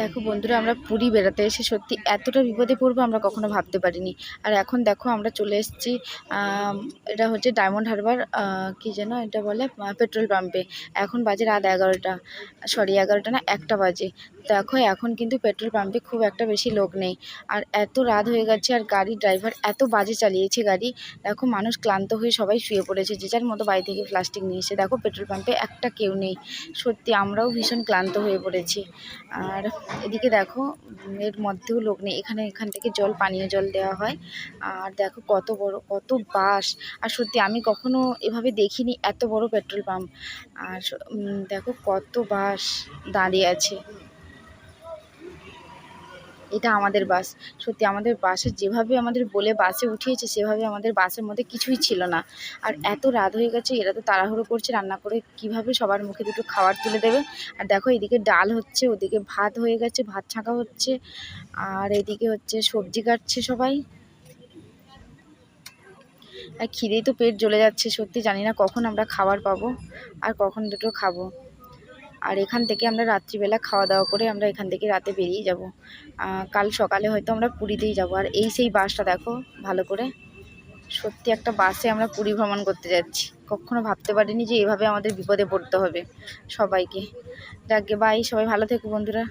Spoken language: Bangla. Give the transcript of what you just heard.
দেখো বন্ধুরা, আমরা পুরী বেড়াতে এসে সত্যি এতটা বিপদে পড়বো আমরা কখনো ভাবতে পারিনি। আর এখন দেখো আমরা চলে এসেছি, এটা হচ্ছে ডায়মন্ড হারবার, কি যেন এটা বলে, পেট্রোল পাম্পে। এখন বাজে রাত 11টা, সরি 11টা না, 1টা বাজে। দেখো এখন কিন্তু পেট্রোল পাম্পে খুব একটা বেশি লোক নেই। আর এত রাত হয়ে গেছে, আর গাড়ির ড্রাইভার এত বাজে চালিয়েছে গাড়ি। দেখো মানুষ ক্লান্ত হয়ে সবাই শুয়ে পড়েছে, যে যার মতো বাড়ি থেকে প্লাস্টিক নিয়ে এসে। দেখো পেট্রোল পাম্পে একটা কেউ নেই। সত্যি আমরাও ভীষণ ক্লান্ত হয়ে পড়েছি। আর এদিকে দেখো এর মধ্যেও লোক নেই। এখান থেকে পানীয় জল দেওয়া হয়। আর দেখো কত বড় কত বাস। আর সত্যি আমি কখনো এভাবে দেখিনি এত বড় পেট্রোল পাম্প। আর দেখো কত বাস দাঁড়িয়ে আছে। এটা আমাদের বাস। সত্যি আমাদের বাসে যেভাবে আমাদের বলে বাসে উঠিয়েছে, সেভাবে আমাদের বাসের মধ্যে কিছুই ছিল না। আর এত রাত হয়ে গেছে, এরা তো তাড়াহুড়ো করছে রান্না করে কিভাবে সবার মুখে দুটো খাবার তুলে দেবে। আর দেখো এদিকে ডাল হচ্ছে, ওদিকে ভাত হয়ে গেছে, ভাত ছাঁকা হচ্ছে। আর এদিকে হচ্ছে সবজি কাটছে সবাই। আর খিদেই তো পেট জ্বলে যাচ্ছে, সত্যি জানি না কখন আমরা খাবার পাবো আর কখন দুটো খাবো। আর এখান থেকে আমরা রাত্রিবেলা খাওয়া দাওয়া করে আমরা এখান থেকে রাতে বেরিয়ে যাব। কাল সকালে হয়তো আমরা পুরীতেই যাব। আর এই সেই বাসটা দেখো ভালো করে। সত্যি একটা বাসে আমরা পুরী ভ্রমণ করতে যাচ্ছি। কখনো ভাবতে পারিনি যে এভাবে আমাদের বিপদে পড়তে হবে সবাইকে। যাকগে, বাই, সবাই ভালো থেকো বন্ধুরা।